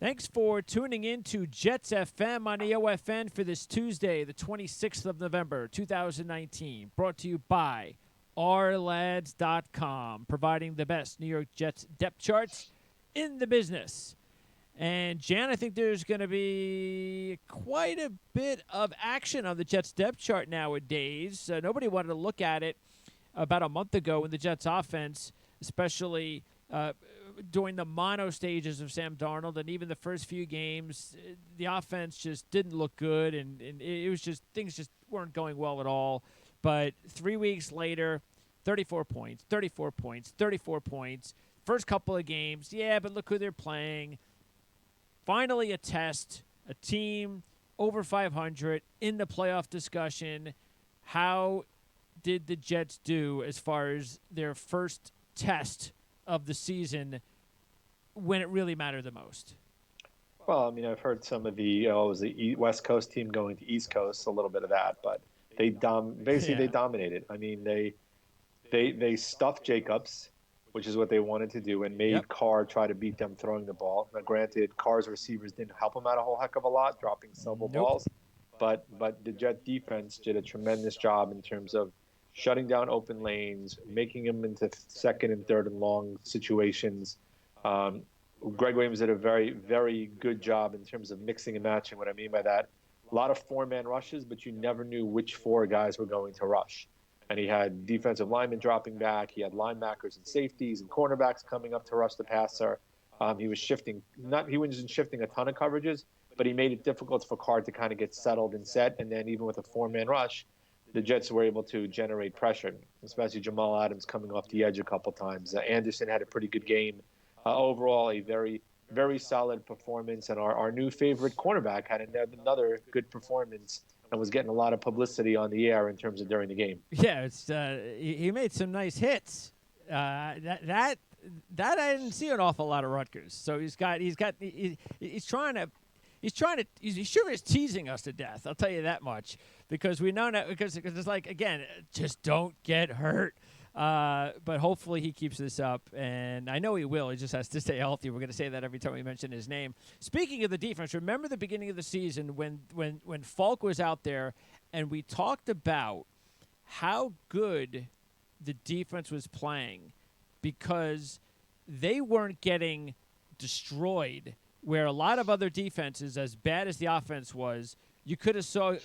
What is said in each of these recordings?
Thanks for tuning in to Jets FM on EOFN for this Tuesday, the 26th of November, 2019. Brought to you by ourlads.com, providing the best New York Jets depth charts in the business. And, Jan, I think there's going to be quite a bit of action on the Jets depth chart nowadays. Nobody wanted to look at it about a month ago in the Jets offense, especially during the mono stages of Sam Darnold, and even the first few games, the offense just didn't look good, and it was just things just weren't going well at all. But 3 weeks later, 34 points, 34 points, 34 points. First couple of games, yeah, but look who they're playing. Finally a test, a team over 500 in the playoff discussion. How did the Jets do as far as their first test of the season when it really mattered the most? Well, I mean, I've heard some of the it was the West Coast team going to East Coast, a little bit of that, but they they dominated. I mean, they stuffed Jacobs, which is what they wanted to do, and made Carr try to beat them throwing the ball. Now, granted, Carr's receivers didn't help him out a whole heck of a lot, dropping several balls, but the Jet defense did a tremendous job in terms of shutting down open lanes, making them into second and third and long situations. Greg Williams did a very, very good job in terms of mixing and matching. What I mean by that, a lot of four-man rushes, but you never knew which four guys were going to rush. And he had defensive linemen dropping back. He had linebackers and safeties and cornerbacks coming up to rush the passer. He was shifting. He wasn't shifting a ton of coverages, but he made it difficult for Carr to kind of get settled and set. And then even with a four-man rush, the Jets were able to generate pressure, especially Jamal Adams coming off the edge a couple times. Anderson had a pretty good game. Overall, a very, very solid performance. And our new favorite cornerback had another good performance and was getting a lot of publicity on the air in terms of during the game. Yeah, it's he made some nice hits. That I didn't see an awful lot of Rutgers. So he's sure is teasing us to death. I'll tell you that much, because we know that because it's like, again, just don't get hurt. But hopefully he keeps this up, and I know he will. He just has to stay healthy. We're going to say that every time we mention his name. Speaking of the defense, remember the beginning of the season when Falk was out there, and we talked about how good the defense was playing because they weren't getting destroyed, where a lot of other defenses, as bad as the offense was, we could have saw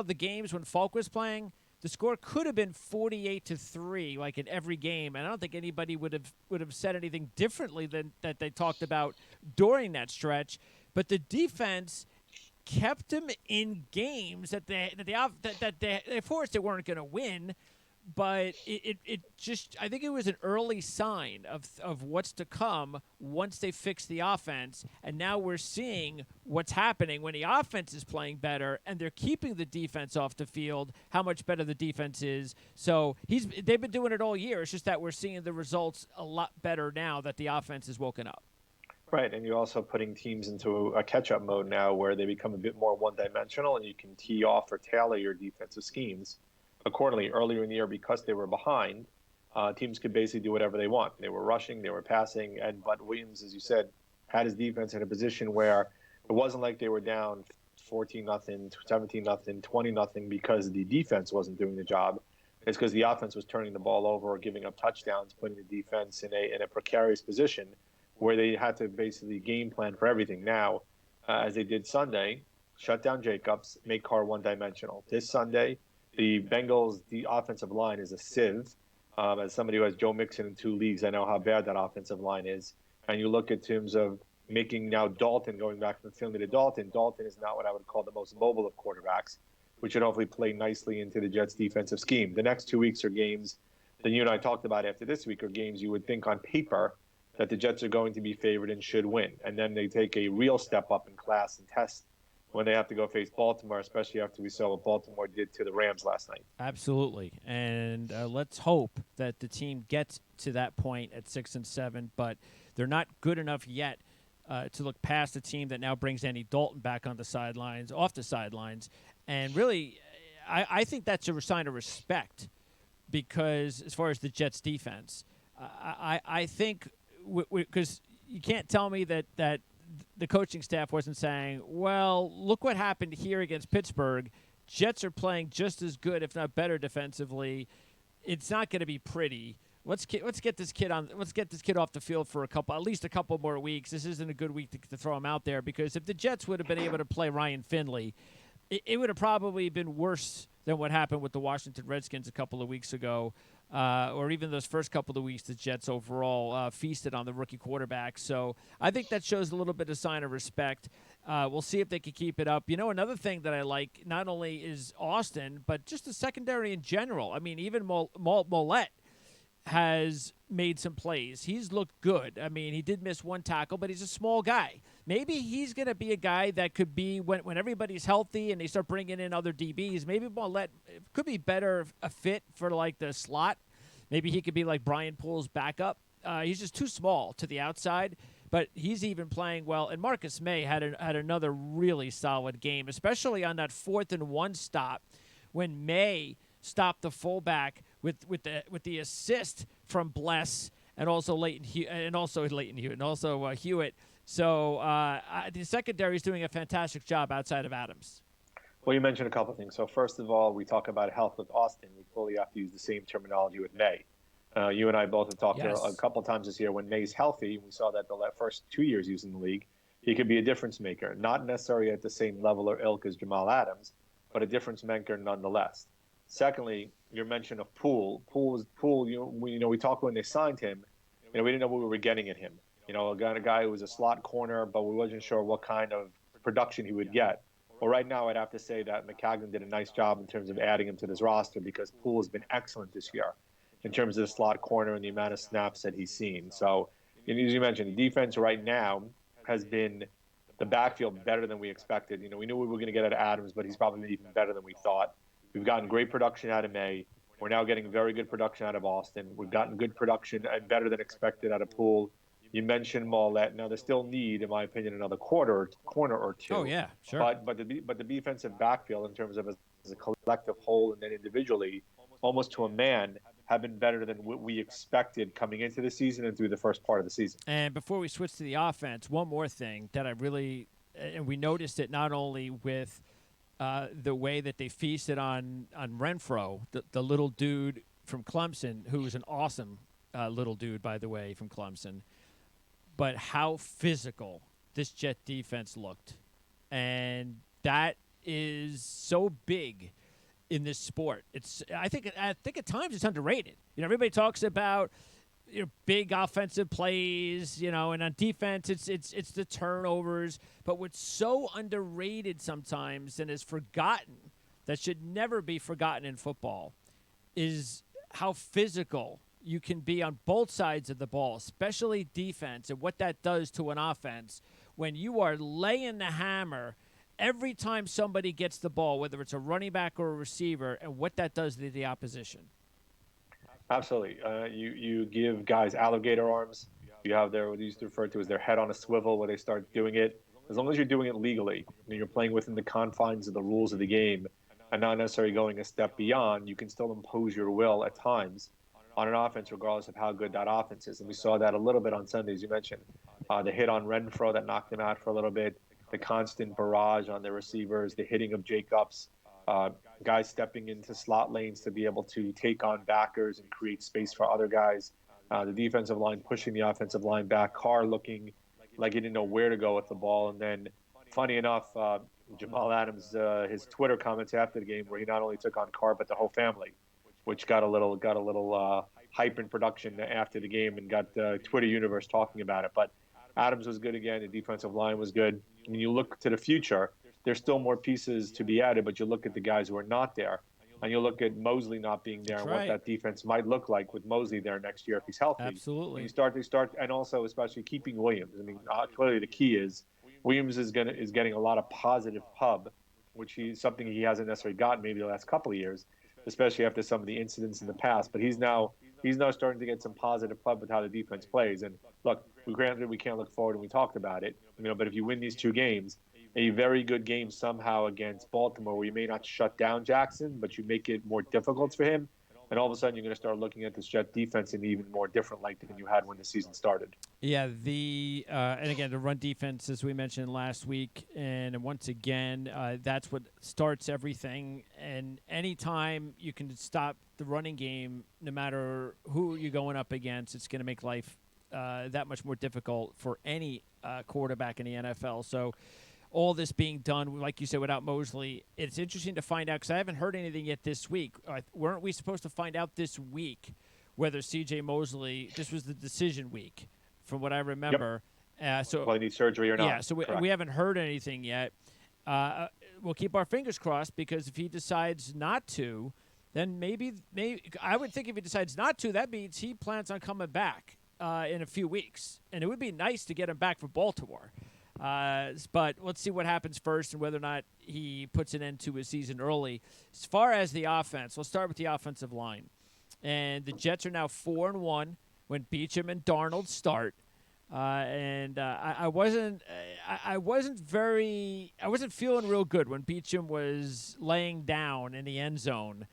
the games when Falk was playing. The score could have been 48-3, like in every game, and I don't think anybody would have said anything differently than that they talked about during that stretch. But the defense kept them in games that they forced they weren't going to win. But it just, I think it was an early sign of what's to come once they fix the offense. And now we're seeing what's happening when the offense is playing better and they're keeping the defense off the field, how much better the defense is. So they've been doing it all year. It's just that we're seeing the results a lot better now that the offense is woken up. Right, and you're also putting teams into a catch-up mode now where they become a bit more one-dimensional, and you can tee off or tailor your defensive schemes accordingly. Earlier in the year, because they were behind, teams could basically do whatever they want. They were rushing, they were passing, but Williams, as you said, had his defense in a position where it wasn't like they were down 14-0, 17-0, 20-0 because the defense wasn't doing the job. It's because the offense was turning the ball over or giving up touchdowns, putting the defense in a precarious position where they had to basically game plan for everything. Now, as they did Sunday, shut down Jacobs, make Carr one-dimensional. This Sunday, the Bengals, the offensive line is a sieve. As somebody who has Joe Mixon in 2 leagues, I know how bad that offensive line is. And you look at terms of making now Dalton, going back from Finley to Dalton. Dalton is not what I would call the most mobile of quarterbacks, which should hopefully play nicely into the Jets' defensive scheme. The next 2 weeks are games that you and I talked about after this week are games you would think on paper that the Jets are going to be favored and should win. And then they take a real step up in class and test when they have to go face Baltimore, especially after we saw what Baltimore did to the Rams last night. Absolutely. And let's hope that the team gets to that point at 6-7, but they're not good enough yet to look past a team that now brings Andy Dalton back on the sidelines, off the sidelines. And really, I think that's a sign of respect, because as far as the Jets defense, I think because you can't tell me that the coaching staff wasn't saying, well, look what happened here against Pittsburgh. Jets are playing just as good, if not better, defensively. It's not going to be pretty. Let's get this kid off the field for at least a couple more weeks. This isn't a good week to throw him out there, because if the Jets would have been able to play Ryan Finley, it would have probably been worse than what happened with the Washington Redskins a couple of weeks ago, or even those first couple of weeks the Jets overall feasted on the rookie quarterback. So I think that shows a little bit of sign of respect. We'll see if they can keep it up. You know, another thing that I like not only is Austin, but just the secondary in general. I mean, even Mollett has made some plays. He's looked good. I mean, he did miss one tackle, but he's a small guy. Maybe he's going to be a guy that could be, when everybody's healthy and they start bringing in other DBs, maybe Mollett could be better a fit for like the slot. Maybe he could be like Brian Poole's backup. He's just too small to the outside, but he's even playing well. And Marcus May had another really solid game, especially on that 4th-and-1 stop when May stopped the fullback with the assist from Bless and also Leighton Hewitt and also Hewitt. So the secondary is doing a fantastic job outside of Adams. Well, you mentioned a couple of things. So first of all, we talk about health with Austin. We fully have to use the same terminology with May. You and I both have talked a couple of times this year. When May's healthy, we saw that the first 2 years he was in the league, he could be a difference maker. Not necessarily at the same level or ilk as Jamal Adams, but a difference maker nonetheless. Secondly, your mention of Poole. Poole. We talked when they signed him. We didn't know what we were getting at him. A guy who was a slot corner, but we wasn't sure what kind of production he would get. Well, right now, I'd have to say that Maccagnan did a nice job in terms of adding him to this roster, because Poole has been excellent this year in terms of the slot corner and the amount of snaps that he's seen. So, as you mentioned, the defense right now has been the backfield better than we expected. We knew we were going to get out of Adams, but he's probably been even better than we thought. We've gotten great production out of May. We're now getting very good production out of Austin. We've gotten good production and better than expected out of Poole. You mentioned Mollett. Now, they still need, in my opinion, another corner or two. Oh, yeah, sure. But the defensive backfield, in terms of as a collective whole and then individually, almost to a man, have been better than what we expected coming into the season and through the first part of the season. And before we switch to the offense, one more thing that and we noticed it not only with the way that they feasted on Renfro, the little dude from Clemson, who was an awesome little dude, by the way, from Clemson, but how physical this Jet defense looked. And that is so big in this sport. I think at times it's underrated. Everybody talks about big offensive plays, and on defense it's the turnovers. But what's so underrated sometimes and is forgotten, that should never be forgotten in football, is how physical you can be on both sides of the ball, especially defense, and what that does to an offense when you are laying the hammer every time somebody gets the ball, whether it's a running back or a receiver, and what that does to the opposition. Absolutely. You give guys alligator arms. You have what you used to refer to as their head on a swivel, where they start doing it. As long as you're doing it legally, and you're playing within the confines of the rules of the game and not necessarily going a step beyond, you can still impose your will at times on an offense, regardless of how good that offense is. And we saw that a little bit on Sunday, as you mentioned. The hit on Renfro that knocked him out for a little bit, the constant barrage on the receivers, the hitting of Jacobs, guys stepping into slot lanes to be able to take on backers and create space for other guys. The defensive line pushing the offensive line back, Carr looking like he didn't know where to go with the ball. And then, funny enough, Jamal Adams, his Twitter comments after the game, where he not only took on Carr but the whole family, which got a little hype in production after the game and got the Twitter universe talking about it. But Adams was good again. The defensive line was good. When you look to the future, there's still more pieces to be added, but you look at the guys who are not there, and you look at Mosley not being there. That's and what that defense might look like with Mosley there next year if he's healthy. Absolutely. And you start, and also especially keeping Williams. I mean, clearly the key is Williams is getting a lot of positive pub, which is something he hasn't necessarily gotten maybe the last couple of years, especially after some of the incidents in the past. But he's now starting to get some positive pub with how the defense plays. And look, granted we can't look forward, and we talked about it, but if you win these two games, a very good game somehow against Baltimore, where you may not shut down Jackson, but you make it more difficult for him, and all of a sudden you're going to start looking at this Jet defense in even more different light than you had when the season started. Yeah, and again, the run defense, as we mentioned last week, and once again, that's what starts everything. And anytime you can stop the running game, no matter who you're going up against, it's going to make life that much more difficult for any quarterback in the NFL. So all this being done, like you said, without Mosley, it's interesting to find out, because I haven't heard anything yet this week. Weren't we supposed to find out this week whether C.J. Mosley, this was the decision week, from what I remember. Yep. So Well, he needs surgery or not. Yeah, so we haven't heard anything yet. We'll keep our fingers crossed, because if he decides not to, then maybe I would think if he decides not to, that means he plans on coming back in a few weeks. And it would be nice to get him back for Baltimore. But let's see what happens first and whether or not he puts an end to his season early. As far as the offense, let's start with the offensive line. And the Jets are now 4-1 when Beachum and Darnold start. I wasn't feeling real good when Beachum was laying down in the end zone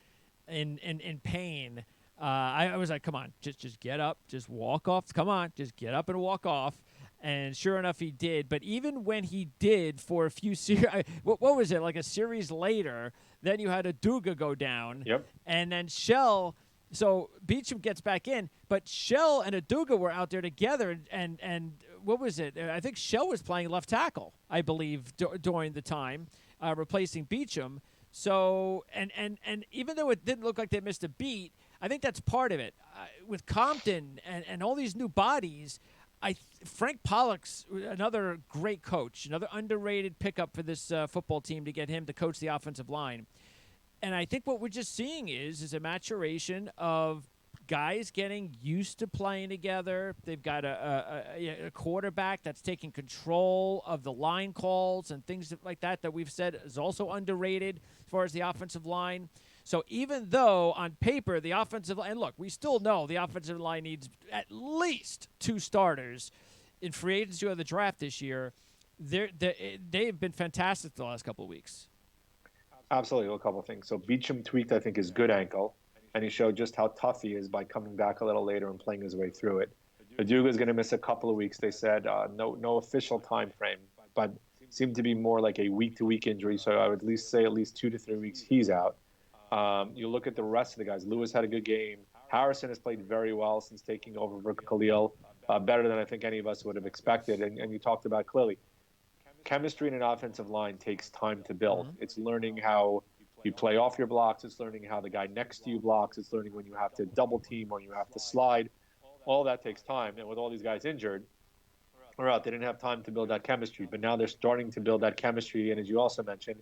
in pain. I was like, come on, just get up, just walk off. Come on, just get up and walk off. And sure enough, he did. But even when he did, for a few series, what was it, like a series later, then you had Aduga go down. Yep. And then Shell. So Beachum gets back in, but Shell and Aduga were out there together, and what was it? I think Shell was playing left tackle, I believe, during the time, replacing Beachum. So, and even though it didn't look like they missed a beat, I think that's part of it. With Compton and all these new bodies, Frank Pollock's another great coach, another underrated pickup for this football team to get him to coach the offensive line. And I think what we're just seeing is a maturation of guys getting used to playing together. They've got a quarterback that's taking control of the line calls and things like that we've said is also underrated as far as the offensive line. So even though on paper the offensive line, and look, we still know the offensive line needs at least 2 starters in free agency or the draft this year, they've been fantastic the last couple of weeks. Absolutely, a couple of things. So Beachum tweaked, I think, his good ankle, and he showed just how tough he is by coming back a little later and playing his way through it. Aduga is going to miss a couple of weeks. They said no official time frame, but seemed to be more like a week-to-week injury. So I would at least say 2 to 3 weeks he's out. You look at the rest of the guys. Lewis had a good game. Harrison has played very well since taking over for Khalil, better than I think any of us would have expected. And you talked about clearly. Chemistry in an offensive line takes time to build. Mm-hmm. It's learning how you play off your blocks. It's learning how the guy next to you blocks. It's learning when you have to double team or you have to slide. All that takes time. And with all these guys injured or out, they didn't have time to build that chemistry. But now they're starting to build that chemistry. And as you also mentioned,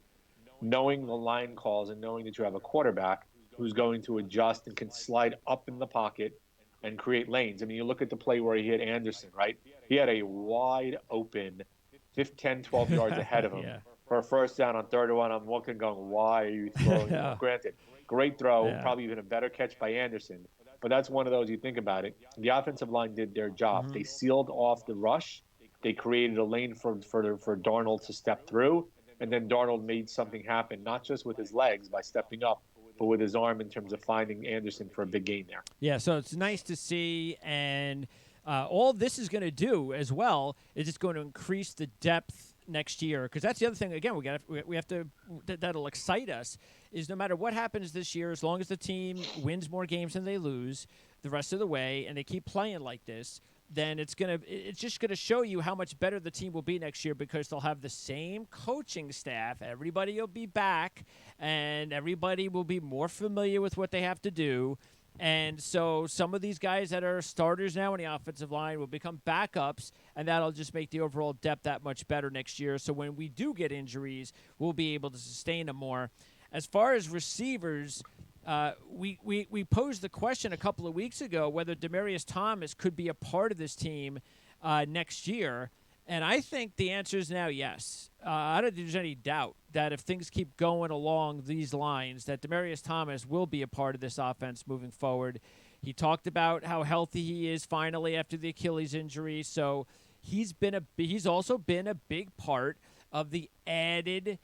knowing the line calls and knowing that you have a quarterback who's going to adjust and can slide up in the pocket and create lanes. I mean, you look at the play where he hit Anderson, right? He had a wide open 10, 12 yards ahead of him for a first down on 3rd and 1. I'm looking, going, why are you throwing? Granted, great throw, probably even a better catch by Anderson. But that's one of those, you think about it. The offensive line did their job. Mm-hmm. They sealed off the rush. They created a lane for Darnold to step through. And then Darnold made something happen, not just with his legs by stepping up, but with his arm in terms of finding Anderson for a big gain there. Yeah, so it's nice to see. And all this is going to do as well is it's going to increase the depth next year, because that's the other thing. Again, we have to that'll excite us. Is no matter what happens this year, as long as the team wins more games than they lose the rest of the way, and they keep playing like this, then it's just gonna show you how much better the team will be next year, because they'll have the same coaching staff. Everybody will be back, and everybody will be more familiar with what they have to do. And so some of these guys that are starters now in the offensive line will become backups, and that'll just make the overall depth that much better next year. So when we do get injuries, we'll be able to sustain them more. As far as receivers, we posed the question a couple of weeks ago whether Demaryius Thomas could be a part of this team next year. And I think the answer is now yes. I don't think there's any doubt that if things keep going along these lines, that Demaryius Thomas will be a part of this offense moving forward. He talked about how healthy he is finally after the Achilles injury. So he's also been a big part of the added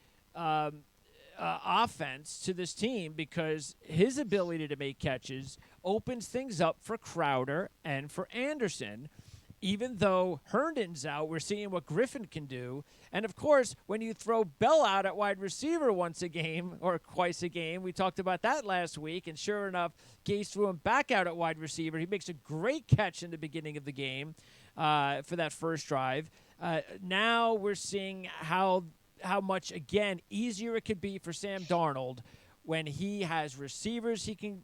offense to this team because his ability to make catches opens things up for Crowder and for Anderson. Even though Herndon's out, we're seeing what Griffin can do. And, of course, when you throw Bell out at wide receiver once a game or twice a game, we talked about that last week, and sure enough, Gase threw him back out at wide receiver. He makes a great catch in the beginning of the game for that first drive. Now we're seeing how much, again, easier it could be for Sam Darnold when he has receivers he can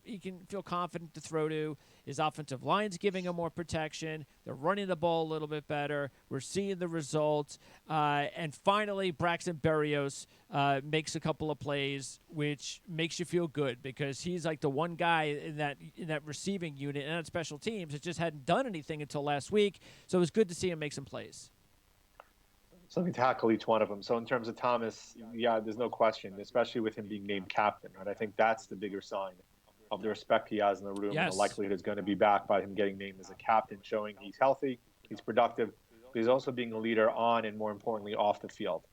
feel confident to throw to. His offensive line's giving him more protection. They're running the ball a little bit better. We're seeing the results. And finally, Braxton Berrios makes a couple of plays, which makes you feel good because he's like the one guy in that receiving unit and on special teams that just hadn't done anything until last week. So it was good to see him make some plays. So let me tackle each one of them. So in terms of Thomas, yeah, there's no question, especially with him being named captain. Right? I think that's the bigger sign of the respect he has in the room. Yes. And the likelihood is going to be back by him getting named as a captain, showing he's healthy, he's productive, but he's also being a leader on and, more importantly, off the field.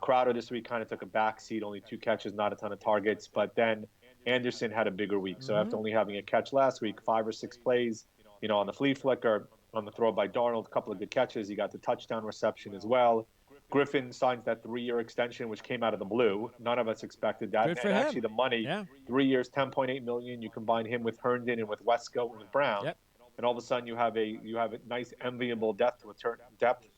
Crowder this week kind of took a back seat, only 2 catches, not a ton of targets, but then Anderson had a bigger week. So after only having a catch last week, 5 or 6 plays, on the flea flicker, on the throw by Darnold, a couple of good catches. He got the touchdown reception as well. Griffin signs that 3-year extension, which came out of the blue. None of us expected that. Good for and him. Actually, the money, 3 years, $10.8 million. You combine him with Herndon and with Westco and with Brown, and all of a sudden you have a nice, enviable depth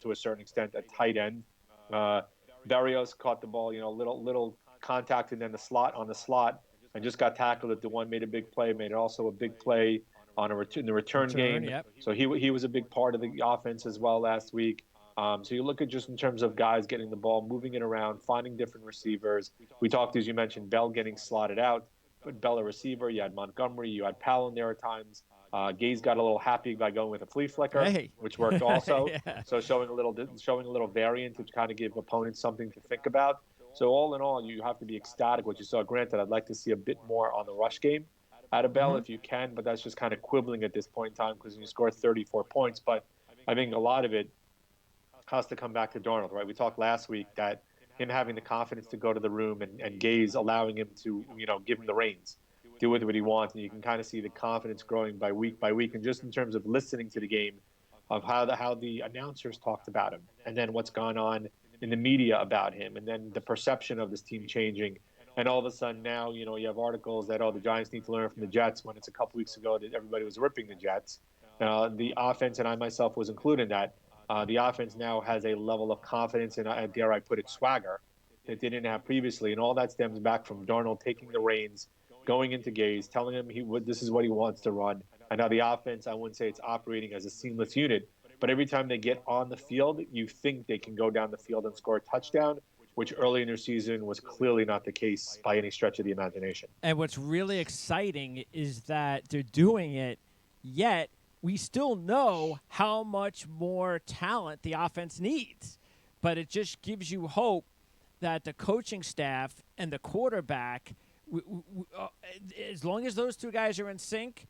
to a certain extent at tight end. Berrios caught the ball, little contact, and then on the slot, and just got tackled at the one. Made a big play. Made also a big play on in the return game. Yep. So he was a big part of the offense as well last week. So you look at just in terms of guys getting the ball, moving it around, finding different receivers. We talked, as you mentioned, Bell getting slotted out, but Bell a receiver. You had Montgomery, you had Powell in there at times. Gaze got a little happy by going with a flea flicker, which worked also. So showing a little variant to kind of give opponents something to think about. So all in all, you have to be ecstatic what you saw. Granted, I'd like to see a bit more on the rush game out of Bell if you can, but that's just kind of quibbling at this point in time because you scored 34 points. But I think a lot of it has to come back to Darnold, right? We talked last week that him having the confidence to go to the room and Gaze allowing him to, give him the reins, do with what he wants. And you can kind of see the confidence growing by week. And just in terms of listening to the game, of how the announcers talked about him, and then what's gone on in the media about him, and then the perception of this team changing. And all of a sudden now, you have articles that, the Giants need to learn from the Jets, when it's a couple weeks ago that everybody was ripping the Jets. The offense, and I myself was included in that, the offense now has a level of confidence and, dare I put it, swagger that they didn't have previously. And all that stems back from Darnold taking the reins, going into Gaze, telling him this is what he wants to run. And now the offense, I wouldn't say it's operating as a seamless unit, but every time they get on the field, you think they can go down the field and score a touchdown, which early in their season was clearly not the case by any stretch of the imagination. And what's really exciting is that they're doing it, yet we still know how much more talent the offense needs. But it just gives you hope that the coaching staff and the quarterback, as long as those two guys are in sync,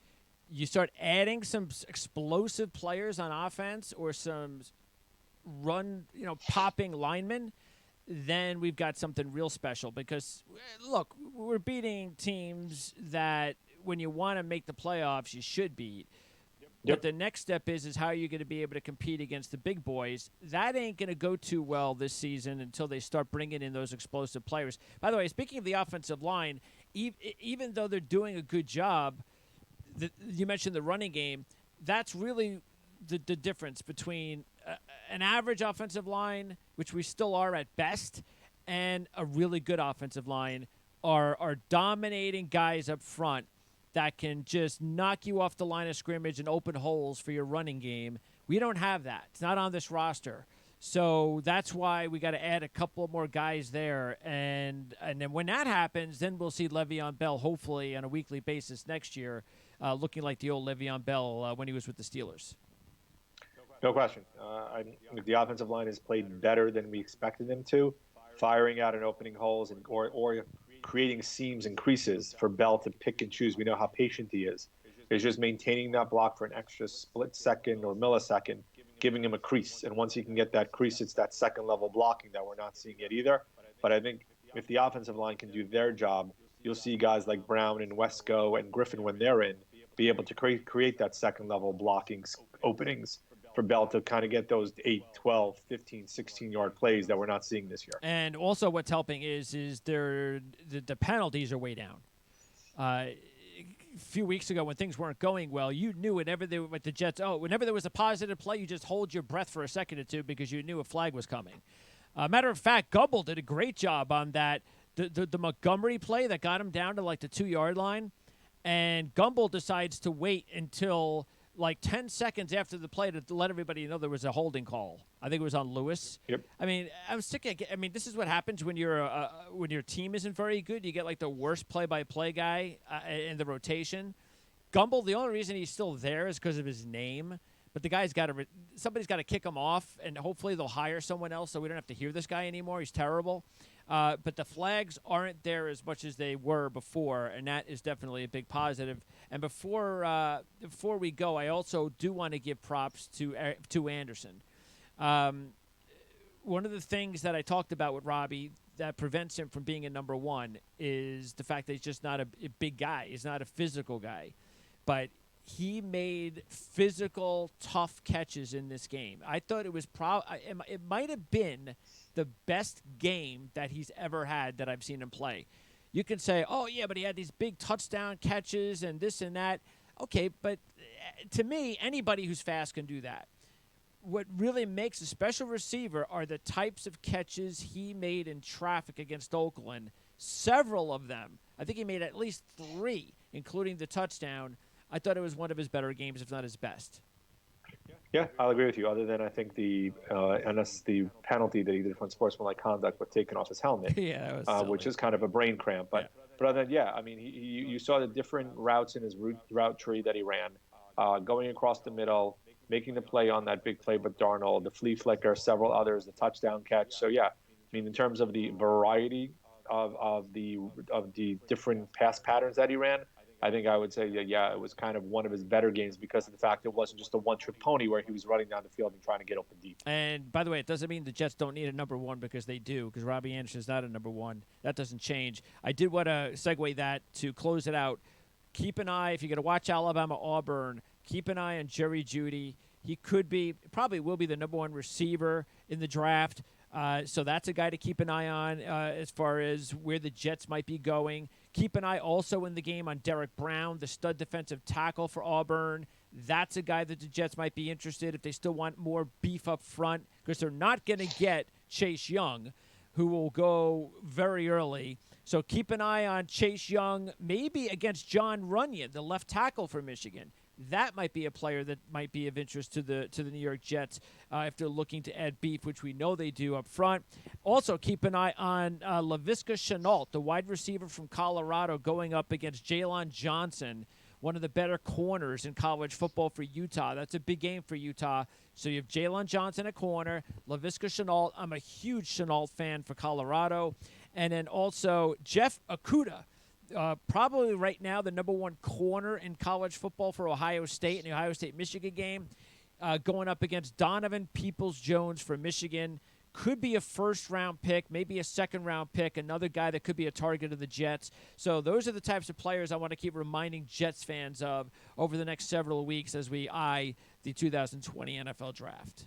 you start adding some explosive players on offense or some popping linemen, then we've got something real special. Because, look, we're beating teams that when you want to make the playoffs, you should beat. But the next step is how you're going to be able to compete against the big boys. That ain't going to go too well this season until they start bringing in those explosive players. By the way, speaking of the offensive line, even though they're doing a good job, you mentioned the running game, that's really the difference between an average offensive line, which we still are at best, and a really good offensive line are dominating guys up front that can just knock you off the line of scrimmage and open holes for your running game. We don't have that. It's not on this roster. So that's why we got to add a couple more guys there. And then when that happens, then we'll see Le'Veon Bell hopefully on a weekly basis next year, looking like the old Le'Veon Bell when he was with the Steelers. No question. The offensive line has played better than we expected them to, firing out and opening holes or creating seams and creases for Bell to pick and choose. We know how patient he is. It's just maintaining that block for an extra split second or millisecond, giving him a crease. And once he can get that crease, it's that second level blocking that we're not seeing yet either. But I think, if the offensive line can do their job, you'll see guys like Brown and Wesco and Griffin, when they're in, be able to create that second level blocking openings for Bell to kind of get those 8, 12, 15, 16-yard plays that we're not seeing this year. And also what's helping is the penalties are way down. A few weeks ago when things weren't going well, you knew whenever they were with the Jets, whenever there was a positive play, you just hold your breath for a second or two because you knew a flag was coming. Matter of fact, Gumbel did a great job on that. The Montgomery play that got him down to like the 2-yard line, and Gumbel decides to wait until like 10 seconds after the play to let everybody know there was a holding call. I think it was on Lewis. Yep. I mean, this is what happens when when your team isn't very good. You get like the worst play-by-play guy in the rotation. Gumbel, the only reason he's still there is because of his name. But the guy's somebody's got to kick him off, and hopefully they'll hire someone else so we don't have to hear this guy anymore. He's terrible. But the flags aren't there as much as they were before, and that is definitely a big positive. And before we go, I also do want to give props to Anderson. One of the things that I talked about with Robbie that prevents him from being a number one is the fact that he's just not a big guy. He's not a physical guy. But he made physical, tough catches in this game. I thought it was it might have been the best game that he's ever had that I've seen him play. You can say, oh, yeah, but he had these big touchdown catches and this and that. Okay, but to me, anybody who's fast can do that. What really makes a special receiver are the types of catches he made in traffic against Oakland. Several of them. I think he made at least 3, including the touchdown. I thought it was one of his better games, if not his best. Yeah, I'll agree with you. Other than I think the penalty that he did for unsportsmanlike conduct with taking off his helmet, yeah, that was which is kind of a brain cramp. But other than I mean, you saw the different routes in his route tree that he ran, going across the middle, making the play on that big play with Darnold, the flea flicker, several others, the touchdown catch. So I mean, in terms of the variety of the different pass patterns that he ran, I think I would say, it was kind of one of his better games because of the fact it wasn't just a one-trick pony where he was running down the field and trying to get open deep. And, by the way, it doesn't mean the Jets don't need a number one because they do, because Robbie Anderson's not a number one. That doesn't change. I did want to segue that to close it out. Keep an eye, if you're going to watch Alabama-Auburn, keep an eye on Jerry Jeudy. He probably will be the number one receiver in the draft. So that's a guy to keep an eye on as far as where the Jets might be going. Keep an eye also in the game on Derek Brown, the stud defensive tackle for Auburn. That's a guy that the Jets might be interested if they still want more beef up front because they're not going to get Chase Young, who will go very early. So keep an eye on Chase Young, maybe against John Runyon, the left tackle for Michigan. That might be a player that might be of interest to the New York Jets if they're looking to add beef, which we know they do up front. Also, keep an eye on Laviska Shenault, the wide receiver from Colorado, going up against Jalen Johnson, one of the better corners in college football for Utah. That's a big game for Utah. So you have Jalen Johnson at corner, Laviska Shenault. I'm a huge Shenault fan for Colorado. And then also Jeff Okudah. Probably right now the number one corner in college football for Ohio State in the Ohio State-Michigan game, going up against Donovan Peoples-Jones for Michigan. Could be a first-round pick, maybe a second-round pick, another guy that could be a target of the Jets. So those are the types of players I want to keep reminding Jets fans of over the next several weeks as we eye the 2020 NFL Draft.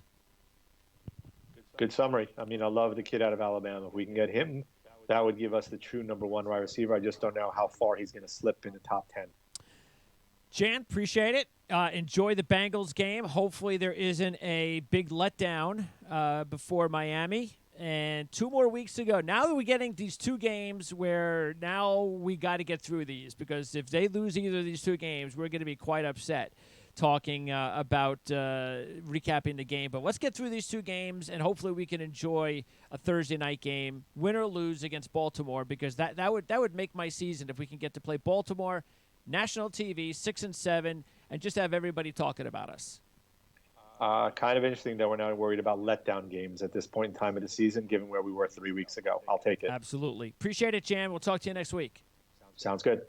Good summary. I mean, I love the kid out of Alabama. If we can get him, that would give us the true number one wide receiver. I just don't know how far he's going to slip in the top 10. Jan, appreciate it. Enjoy the Bengals game. Hopefully there isn't a big letdown before Miami. And 2 more weeks to go. Now that we're getting these 2 games where now we got to get through these because if they lose either of these 2 games, we're going to be quite upset talking about recapping the game. But let's get through these 2 games, and hopefully we can enjoy a Thursday night game, win or lose against Baltimore, because that would make my season if we can get to play Baltimore, national TV, 6-7, and just have everybody talking about us. Kind of interesting that we're not worried about letdown games at this point in time of the season, given where we were 3 weeks ago. I'll take it. Absolutely. Appreciate it, Jan. We'll talk to you next week. Sounds good.